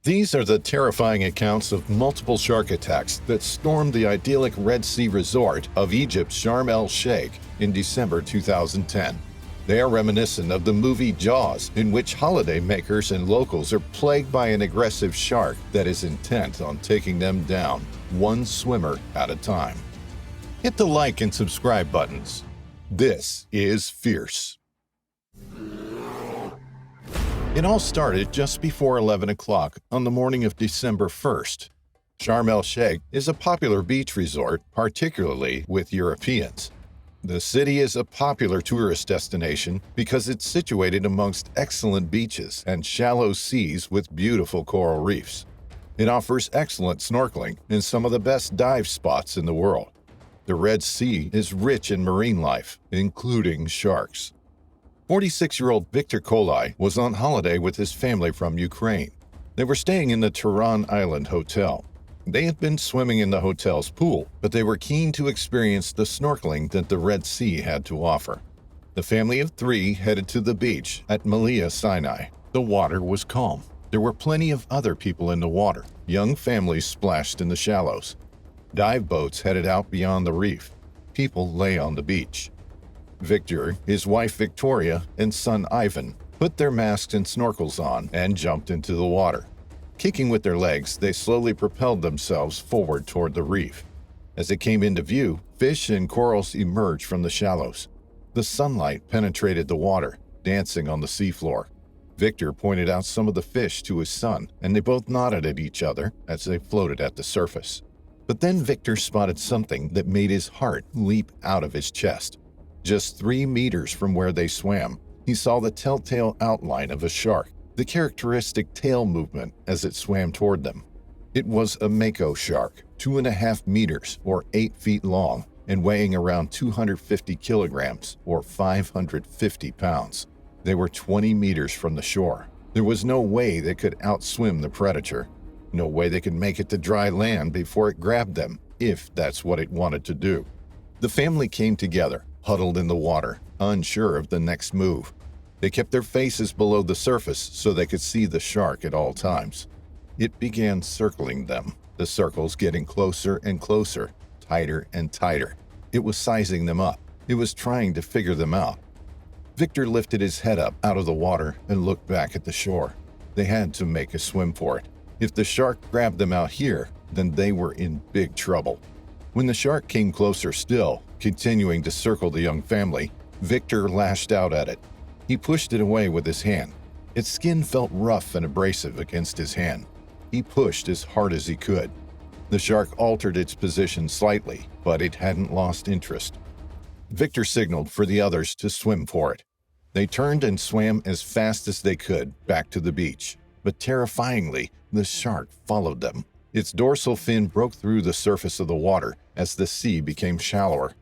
These are the terrifying accounts of multiple shark attacks that stormed the idyllic Red Sea resort of Egypt's Sharm El-Sheikh in December 2010. They are reminiscent of the movie Jaws, in which holidaymakers and locals are plagued by an aggressive shark that is intent on taking them down, one swimmer at a time. Hit the like and subscribe buttons. This is Fierce. It all started just before 11 o'clock on the morning of December 1st. Sharm El-Sheikh is a popular beach resort, particularly with Europeans. The city is a popular tourist destination because it's situated amongst excellent beaches and shallow seas with beautiful coral reefs. It offers excellent snorkeling and some of the best dive spots in the world. The Red Sea is rich in marine life, including sharks. 46-year-old Viktor Koliy was on holiday with his family from Ukraine. They were staying in the Tiran Island Hotel. They had been swimming in the hotel's pool, but they were keen to experience the snorkeling that the Red Sea had to offer. The family of three headed to the beach at Melia Sinai. The water was calm. There were plenty of other people in the water. Young families splashed in the shallows. Dive boats headed out beyond the reef. People lay on the beach. Viktor, his wife Victoria, and son Ivan put their masks and snorkels on and jumped into the water. Kicking with their legs, they slowly propelled themselves forward toward the reef. As it came into view, fish and corals emerged from the shallows. The sunlight penetrated the water, dancing on the seafloor. Viktor pointed out some of the fish to his son, and they both nodded at each other as they floated at the surface. But then Viktor spotted something that made his heart leap out of his chest. Just 3 meters from where they swam, he saw the telltale outline of a shark, the characteristic tail movement as it swam toward them. It was a mako shark, 2.5 meters or 8 feet long and weighing around 250 kilograms or 550 pounds. They were 20 meters from the shore. There was no way they could outswim the predator. No way they could make it to dry land before it grabbed them, if that's what it wanted to do. The family came together, huddled in the water, unsure of the next move. They kept their faces below the surface so they could see the shark at all times. It began circling them, the circles getting closer and closer, tighter and tighter. It was sizing them up. It was trying to figure them out. Viktor lifted his head up out of the water and looked back at the shore. They had to make a swim for it. If the shark grabbed them out here, then they were in big trouble. When the shark came closer still, continuing to circle the young family, Viktor lashed out at it. He pushed it away with his hand. Its skin felt rough and abrasive against his hand. He pushed as hard as he could. The shark altered its position slightly, but it hadn't lost interest. Viktor signaled for the others to swim for it. They turned and swam as fast as they could back to the beach, but terrifyingly, the shark followed them. Its dorsal fin broke through the surface of the water as the sea became shallower.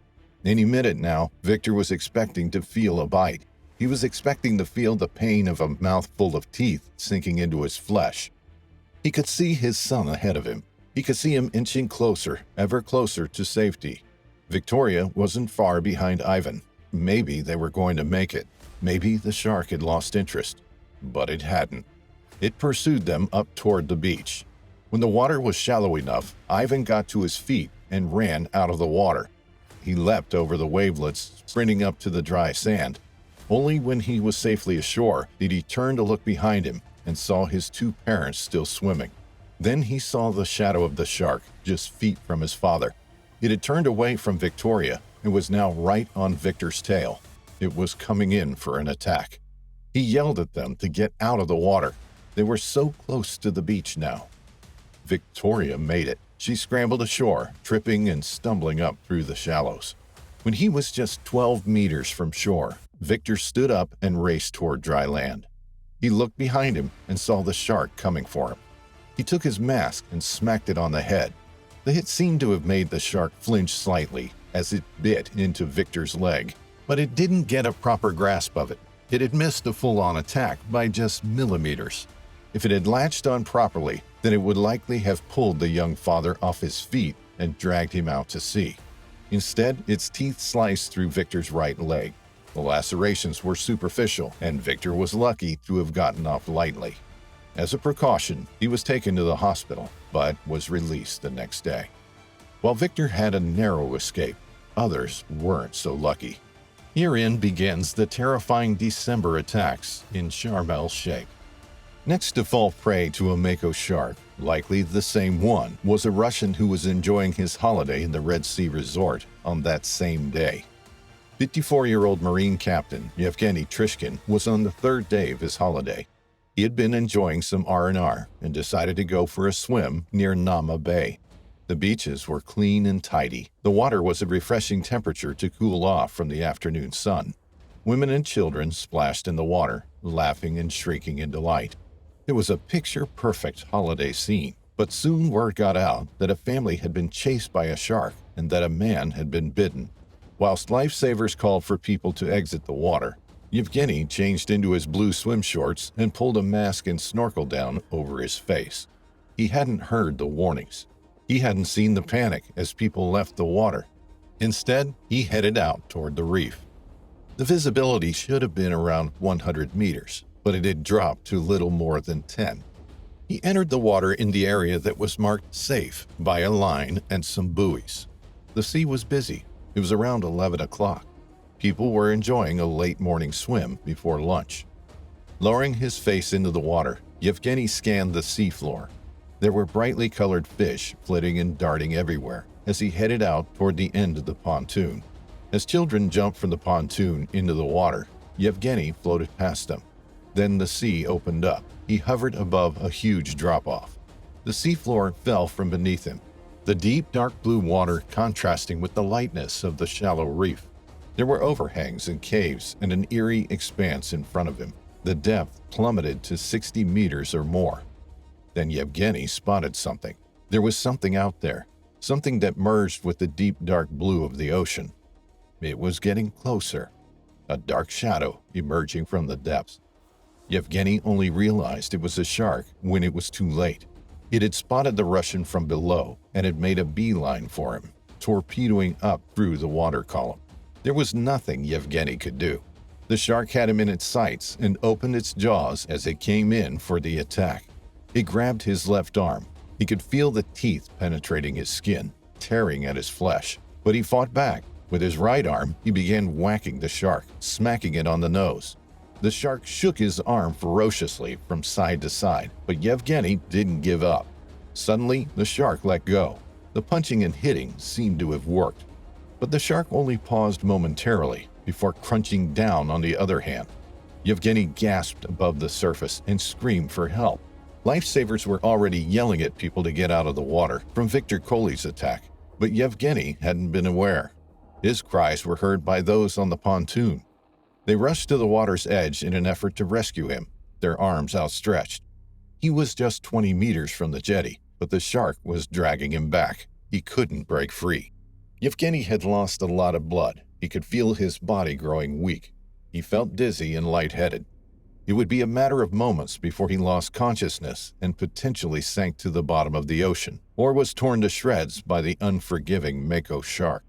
Any minute now, Viktor was expecting to feel a bite. He was expecting to feel the pain of a mouthful of teeth sinking into his flesh. He could see his son ahead of him. He could see him inching closer, ever closer to safety. Victoria wasn't far behind Ivan. Maybe they were going to make it. Maybe the shark had lost interest. But it hadn't. It pursued them up toward the beach. When the water was shallow enough, Ivan got to his feet and ran out of the water. He leapt over the wavelets, sprinting up to the dry sand. Only when he was safely ashore did he turn to look behind him and saw his 2 parents still swimming. Then he saw the shadow of the shark just feet from his father. It had turned away from Victoria and was now right on Viktor's tail. It was coming in for an attack. He yelled at them to get out of the water. They were so close to the beach now. Victoria made it. She scrambled ashore, tripping and stumbling up through the shallows. When he was just 12 meters from shore, Viktor stood up and raced toward dry land. He looked behind him and saw the shark coming for him. He took his mask and smacked it on the head. The hit seemed to have made the shark flinch slightly as it bit into Viktor's leg, but it didn't get a proper grasp of it. It had missed a full-on attack by just millimeters. If it had latched on properly, then it would likely have pulled the young father off his feet and dragged him out to sea. Instead, its teeth sliced through Viktor's right leg. The lacerations were superficial, and Viktor was lucky to have gotten off lightly. As a precaution, he was taken to the hospital, but was released the next day. While Viktor had a narrow escape, others weren't so lucky. Herein begins the terrifying December attacks in Sharm El-Sheikh. Next to fall prey to a mako shark, likely the same one, was a Russian who was enjoying his holiday in the Red Sea resort on that same day. 54-year-old Marine Captain Yevgeny Trishkin was on the third day of his holiday. He had been enjoying some R&R and decided to go for a swim near Nama Bay. The beaches were clean and tidy. The water was a refreshing temperature to cool off from the afternoon sun. Women and children splashed in the water, laughing and shrieking in delight. It was a picture-perfect holiday scene, but soon word got out that a family had been chased by a shark and that a man had been bitten. Whilst lifesavers called for people to exit the water, Yevgeny changed into his blue swim shorts and pulled a mask and snorkel down over his face. He hadn't heard the warnings. He hadn't seen the panic as people left the water. Instead, he headed out toward the reef. The visibility should have been around 100 meters, but it had dropped to little more than 10. He entered the water in the area that was marked safe by a line and some buoys. The sea was busy. It was around 11 o'clock. People were enjoying a late morning swim before lunch. Lowering his face into the water, Yevgeny scanned the seafloor. There were brightly colored fish flitting and darting everywhere as he headed out toward the end of the pontoon. As children jumped from the pontoon into the water, Yevgeny floated past them. Then the sea opened up. He hovered above a huge drop-off. The seafloor fell from beneath him, the deep dark blue water contrasting with the lightness of the shallow reef. There were overhangs and caves and an eerie expanse in front of him. The depth plummeted to 60 meters or more. Then Yevgeny spotted something. There was something out there, something that merged with the deep dark blue of the ocean. It was getting closer, a dark shadow emerging from the depths. Yevgeny only realized it was a shark when it was too late. It had spotted the Russian from below and had made a beeline for him, torpedoing up through the water column. There was nothing Yevgeny could do. The shark had him in its sights and opened its jaws as it came in for the attack. It grabbed his left arm. He could feel the teeth penetrating his skin, tearing at his flesh, but he fought back. With his right arm, he began whacking the shark, smacking it on the nose. The shark shook his arm ferociously from side to side, but Yevgeny didn't give up. Suddenly, the shark let go. The punching and hitting seemed to have worked. But the shark only paused momentarily before crunching down on the other hand. Yevgeny gasped above the surface and screamed for help. Lifesavers were already yelling at people to get out of the water from Viktor Koliy's attack, but Yevgeny hadn't been aware. His cries were heard by those on the pontoon. They rushed to the water's edge in an effort to rescue him, their arms outstretched. He was just 20 meters from the jetty, but the shark was dragging him back. He couldn't break free. Yevgeny had lost a lot of blood. He could feel his body growing weak. He felt dizzy and lightheaded. It would be a matter of moments before he lost consciousness and potentially sank to the bottom of the ocean, or was torn to shreds by the unforgiving mako shark.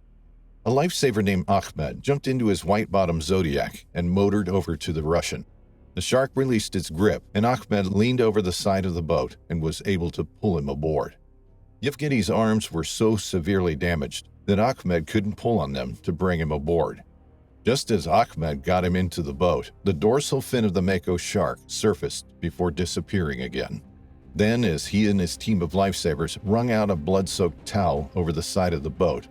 A lifesaver named Ahmed jumped into his white-bottom Zodiac and motored over to the Russian. The shark released its grip, and Ahmed leaned over the side of the boat and was able to pull him aboard. Yevgeny's arms were so severely damaged that Ahmed couldn't pull on them to bring him aboard. Just as Ahmed got him into the boat, the dorsal fin of the mako shark surfaced before disappearing again. Then, as he and his team of lifesavers wrung out a blood-soaked towel over the side of the boat,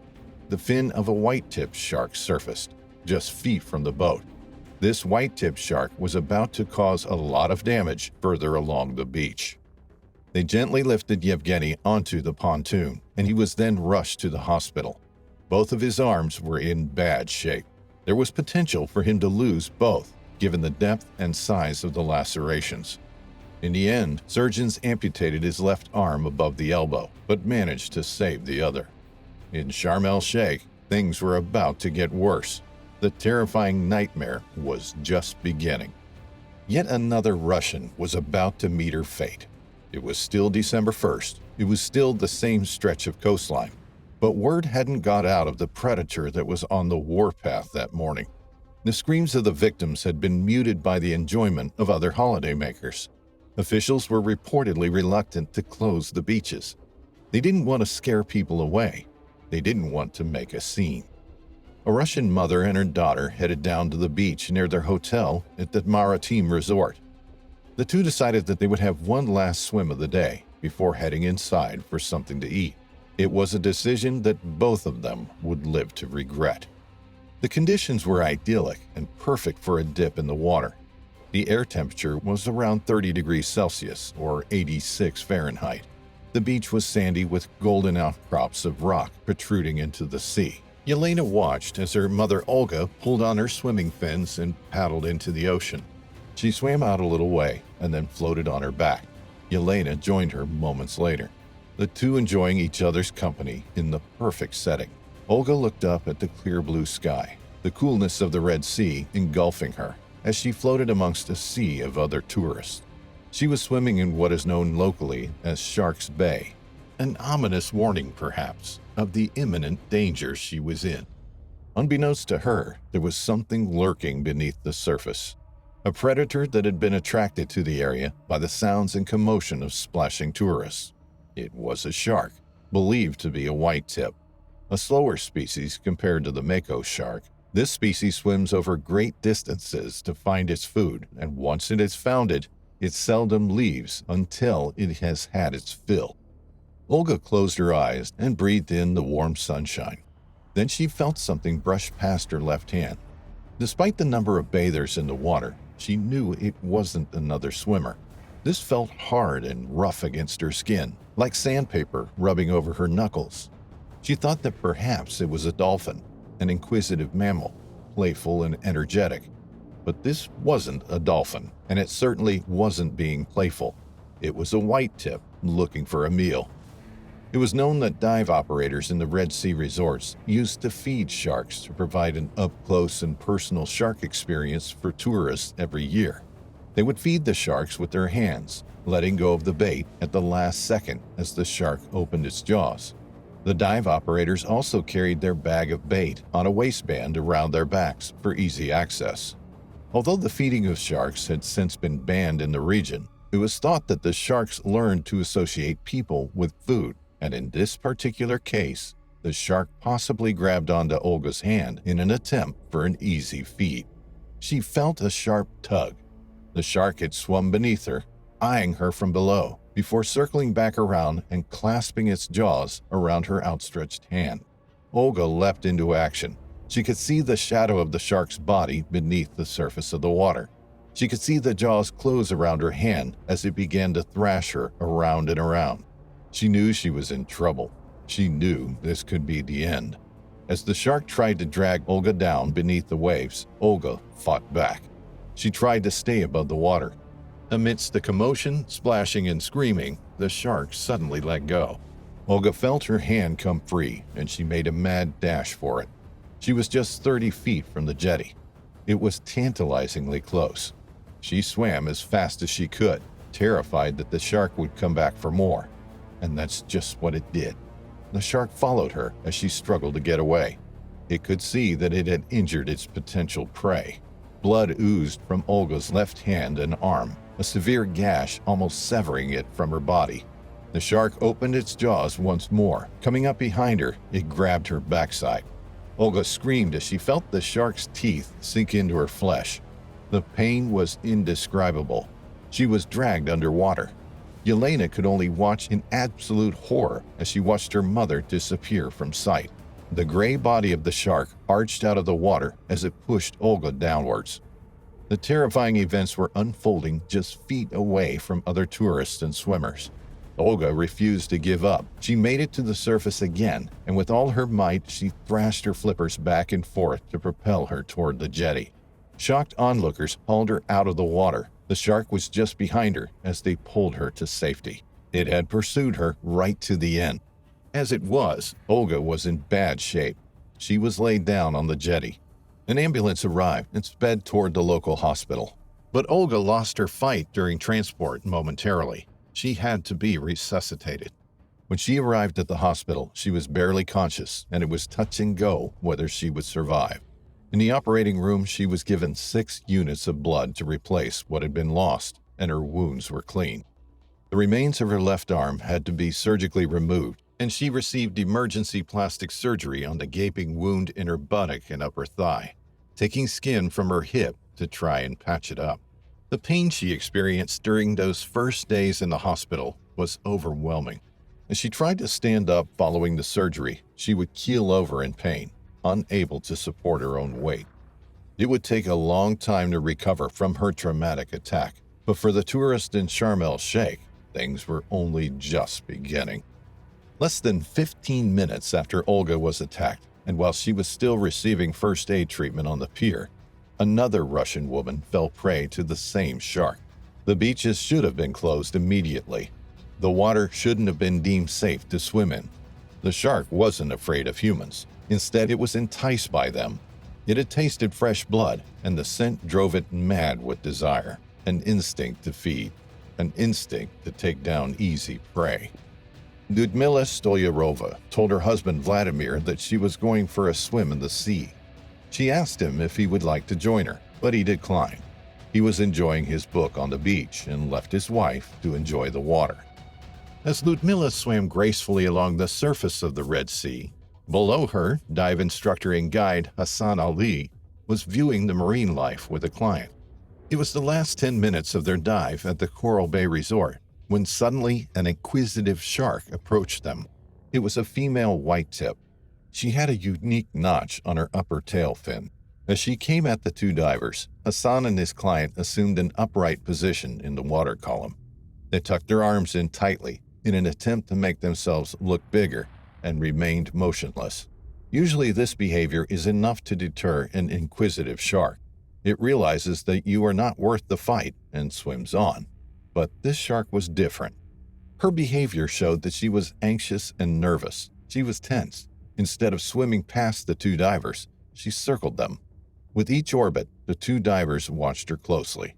the fin of a white-tipped shark surfaced, just feet from the boat. This white-tipped shark was about to cause a lot of damage further along the beach. They gently lifted Yevgeny onto the pontoon, and he was then rushed to the hospital. Both of his arms were in bad shape. There was potential for him to lose both, given the depth and size of the lacerations. In the end, surgeons amputated his left arm above the elbow, but managed to save the other. In Sharm El-Sheikh, things were about to get worse. The terrifying nightmare was just beginning. Yet another Russian was about to meet her fate. It was still December 1st. It was still the same stretch of coastline. But word hadn't got out of the predator that was on the warpath that morning. The screams of the victims had been muted by the enjoyment of other holidaymakers. Officials were reportedly reluctant to close the beaches. They didn't want to scare people away. They didn't want to make a scene. A Russian mother and her daughter headed down to the beach near their hotel at the Maritime Resort. The two decided that they would have one last swim of the day before heading inside for something to eat. It was a decision that both of them would live to regret. The conditions were idyllic and perfect for a dip in the water. The air temperature was around 30 degrees Celsius or 86 Fahrenheit. The beach was sandy with golden outcrops of rock protruding into the sea. Yelena watched as her mother Olga pulled on her swimming fins and paddled into the ocean. She swam out a little way and then floated on her back. Yelena joined her moments later, the two enjoying each other's company in the perfect setting. Olga looked up at the clear blue sky, the coolness of the Red Sea engulfing her as she floated amongst a sea of other tourists. She was swimming in what is known locally as Shark's Bay, an ominous warning, perhaps, of the imminent danger she was in. Unbeknownst to her, there was something lurking beneath the surface, a predator that had been attracted to the area by the sounds and commotion of splashing tourists. It was a shark, believed to be a white-tip, a slower species compared to the mako shark. This species swims over great distances to find its food, and once it has found it, it seldom leaves until it has had its fill. Olga closed her eyes and breathed in the warm sunshine. Then she felt something brush past her left hand. Despite the number of bathers in the water, she knew it wasn't another swimmer. This felt hard and rough against her skin, like sandpaper rubbing over her knuckles. She thought that perhaps it was a dolphin, an inquisitive mammal, playful and energetic. But this wasn't a dolphin, and it certainly wasn't being playful. It was a white-tip looking for a meal. It was known that dive operators in the Red Sea resorts used to feed sharks to provide an up-close and personal shark experience for tourists every year. They would feed the sharks with their hands, letting go of the bait at the last second as the shark opened its jaws. The dive operators also carried their bag of bait on a waistband around their backs for easy access. Although the feeding of sharks had since been banned in the region, it was thought that the sharks learned to associate people with food, and in this particular case, the shark possibly grabbed onto Olga's hand in an attempt for an easy feed. She felt a sharp tug. The shark had swum beneath her, eyeing her from below, before circling back around and clasping its jaws around her outstretched hand. Olga leapt into action. She could see the shadow of the shark's body beneath the surface of the water. She could see the jaws close around her hand as it began to thrash her around and around. She knew she was in trouble. She knew this could be the end. As the shark tried to drag Olga down beneath the waves, Olga fought back. She tried to stay above the water. Amidst the commotion, splashing, and screaming, the shark suddenly let go. Olga felt her hand come free, and she made a mad dash for it. She was just 30 feet from the jetty. It was tantalizingly close. She swam as fast as she could, terrified that the shark would come back for more. And that's just what it did. The shark followed her as she struggled to get away. It could see that it had injured its potential prey. Blood oozed from Olga's left hand and arm, a severe gash almost severing it from her body. The shark opened its jaws once more. Coming up behind her, it grabbed her backside. Olga screamed as she felt the shark's teeth sink into her flesh. The pain was indescribable. She was dragged underwater. Yelena could only watch in absolute horror as she watched her mother disappear from sight. The gray body of the shark arched out of the water as it pushed Olga downwards. The terrifying events were unfolding just feet away from other tourists and swimmers. Olga refused to give up. She made it to the surface again, and with all her might, she thrashed her flippers back and forth to propel her toward the jetty. Shocked onlookers hauled her out of the water. The shark was just behind her as they pulled her to safety. It had pursued her right to the end. As it was, Olga was in bad shape. She was laid down on the jetty. An ambulance arrived and sped toward the local hospital. But Olga lost her fight during transport momentarily. She had to be resuscitated. When she arrived at the hospital, she was barely conscious, and it was touch and go whether she would survive. In the operating room, she was given 6 units of blood to replace what had been lost. and her wounds were clean. The remains of her left arm had to be surgically removed, and she received emergency plastic surgery on the gaping wound in her buttock and upper thigh, taking skin from her hip to try and patch it up. The pain she experienced during those first days in the hospital was overwhelming. As she tried to stand up following the surgery, she would keel over in pain, unable to support her own weight. It would take a long time to recover from her traumatic attack, but for the tourist in Sharm El-Sheikh, things were only just beginning. Less than 15 minutes after Olga was attacked, and while she was still receiving first aid treatment on the pier, another Russian woman fell prey to the same shark. The beaches should have been closed immediately. The water shouldn't have been deemed safe to swim in. The shark wasn't afraid of humans. Instead, it was enticed by them. It had tasted fresh blood, and the scent drove it mad with desire, an instinct to feed, an instinct to take down easy prey. Lyudmila Stoyarova told her husband Vladimir that she was going for a swim in the sea. She asked him if he would like to join her, but he declined. He was enjoying his book on the beach and left his wife to enjoy the water. As Lyudmila swam gracefully along the surface of the Red Sea, below her, dive instructor and guide Hassan Ali was viewing the marine life with a client. It was the last 10 minutes of their dive at the Coral Bay Resort when suddenly an inquisitive shark approached them. It was a female white-tip. She had a unique notch on her upper tail fin. As she came at the two divers, Hassan and his client assumed an upright position in the water column. They tucked their arms in tightly in an attempt to make themselves look bigger and remained motionless. Usually this behavior is enough to deter an inquisitive shark. It realizes that you are not worth the fight and swims on. But this shark was different. Her behavior showed that she was anxious and nervous. She was tense. Instead of swimming past the two divers, she circled them. With each orbit, the two divers watched her closely.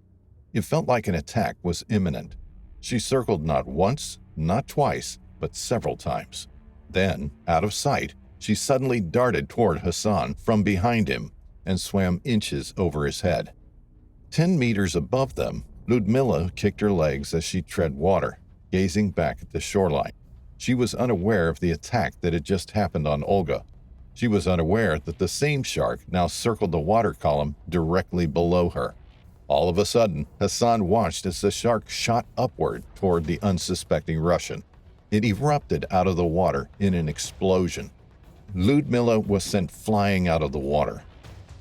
It felt like an attack was imminent. She circled not once, not twice, but several times. Then, out of sight, she suddenly darted toward Hassan from behind him and swam inches over his head. 10 meters above them, Lyudmila kicked her legs as she tread water, gazing back at the shoreline. She was unaware of the attack that had just happened on Olga. She was unaware that the same shark now circled the water column directly below her. All of a sudden, Hassan watched as the shark shot upward toward the unsuspecting Russian. It erupted out of the water in an explosion. Lyudmila was sent flying out of the water.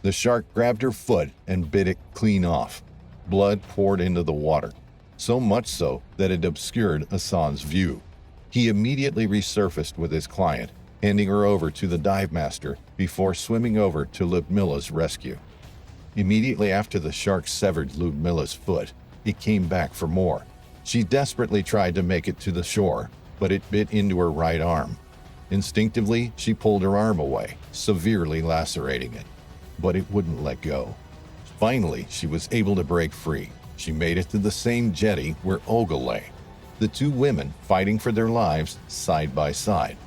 The shark grabbed her foot and bit it clean off. Blood poured into the water, so much so that it obscured Hassan's view. He immediately resurfaced with his client, handing her over to the dive master before swimming over to Lyudmila's rescue. Immediately after the shark severed Lyudmila's foot, it came back for more. She desperately tried to make it to the shore, but it bit into her right arm. Instinctively, she pulled her arm away, severely lacerating it, but it wouldn't let go. Finally, she was able to break free. She made it to the same jetty where Olga lay, the two women fighting for their lives side by side.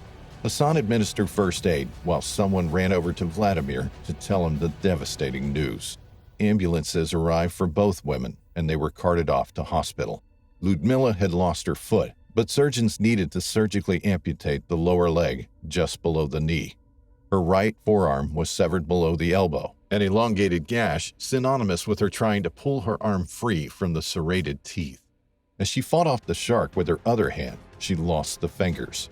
Hassan administered first aid while someone ran over to Vladimir to tell him the devastating news. Ambulances arrived for both women, and they were carted off to hospital. Lyudmila had lost her foot, but surgeons needed to surgically amputate the lower leg just below the knee. Her right forearm was severed below the elbow, an elongated gash synonymous with her trying to pull her arm free from the serrated teeth. As she fought off the shark with her other hand, she lost the fingers.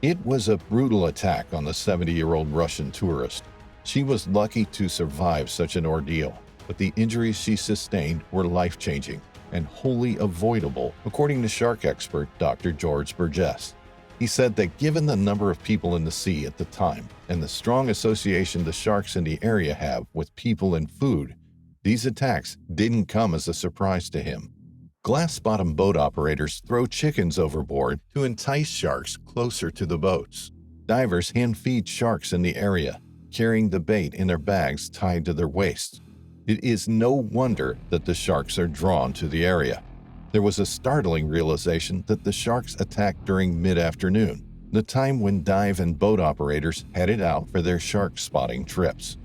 It was a brutal attack on the 70-year-old Russian tourist. She was lucky to survive such an ordeal, but the injuries she sustained were life-changing and wholly avoidable, according to shark expert Dr. George Burgess. He said that given the number of people in the sea at the time and the strong association the sharks in the area have with people and food, these attacks didn't come as a surprise to him. Glass-bottom boat operators throw chickens overboard to entice sharks closer to the boats. Divers hand-feed sharks in the area, carrying the bait in their bags tied to their waists. It is no wonder that the sharks are drawn to the area. There was a startling realization that the sharks attacked during mid-afternoon, the time when dive and boat operators headed out for their shark spotting trips.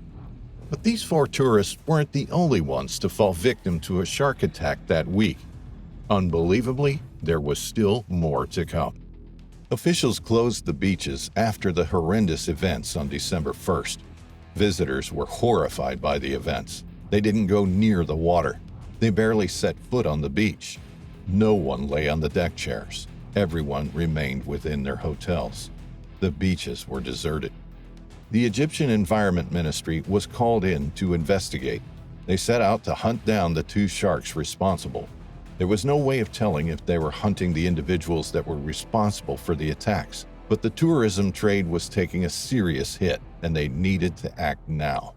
But these 4 tourists weren't the only ones to fall victim to a shark attack that week. Unbelievably, there was still more to come. Officials closed the beaches after the horrendous events on December 1st. Visitors were horrified by the events. They didn't go near the water. They barely set foot on the beach. No one lay on the deck chairs. Everyone remained within their hotels. The beaches were deserted. The Egyptian Environment Ministry was called in to investigate. They set out to hunt down the 2 sharks responsible. There was no way of telling if they were hunting the individuals that were responsible for the attacks, but the tourism trade was taking a serious hit, and they needed to act now.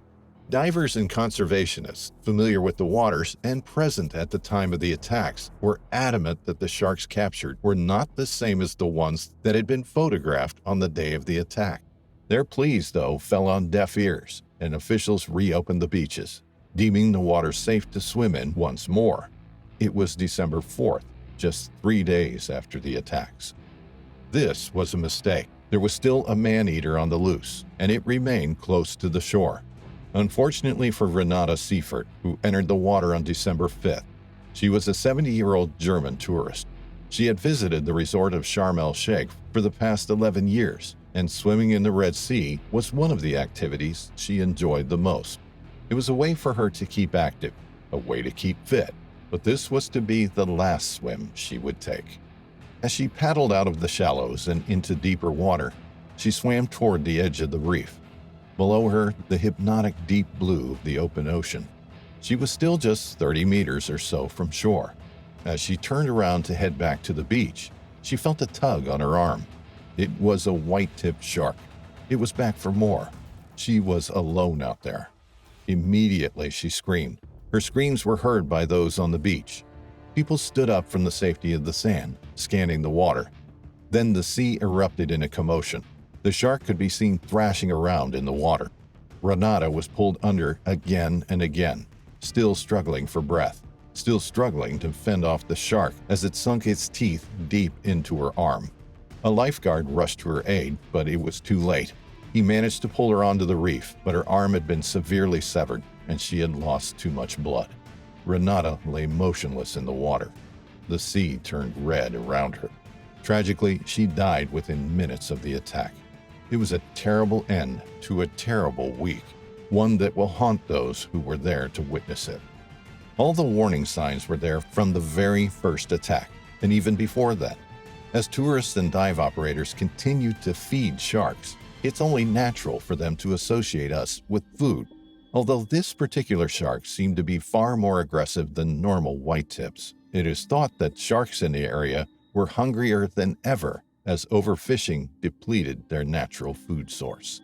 Divers and conservationists familiar with the waters and present at the time of the attacks were adamant that the sharks captured were not the same as the ones that had been photographed on the day of the attack. Their pleas, though, fell on deaf ears, and officials reopened the beaches, deeming the water safe to swim in once more. It was December 4th, just 3 days after the attacks. This was a mistake. There was still a man-eater on the loose, and it remained close to the shore. Unfortunately for Renata Seifert, who entered the water on December 5th, she was a 70-year-old German tourist. She had visited the resort of Sharm El-Sheikh for the past 11 years, and swimming in the Red Sea was one of the activities she enjoyed the most. It was a way for her to keep active, a way to keep fit, but this was to be the last swim she would take. As she paddled out of the shallows and into deeper water, she swam toward the edge of the reef. Below her, the hypnotic deep blue of the open ocean. She was still just 30 meters or so from shore. As she turned around to head back to the beach, she felt a tug on her arm. It was a white-tipped shark. It was back for more. She was alone out there. Immediately, she screamed. Her screams were heard by those on the beach. People stood up from the safety of the sand, scanning the water. Then the sea erupted in a commotion. The shark could be seen thrashing around in the water. Renata was pulled under again and again, still struggling for breath, still struggling to fend off the shark as it sunk its teeth deep into her arm. A lifeguard rushed to her aid, but it was too late. He managed to pull her onto the reef, but her arm had been severely severed, and she had lost too much blood. Renata lay motionless in the water. The sea turned red around her. Tragically, she died within minutes of the attack. It was a terrible end to a terrible week, one that will haunt those who were there to witness it. All the warning signs were there from the very first attack, and even before that. As tourists and dive operators continued to feed sharks, it's only natural for them to associate us with food. Although this particular shark seemed to be far more aggressive than normal whitetips, it is thought that sharks in the area were hungrier than ever as overfishing depleted their natural food source.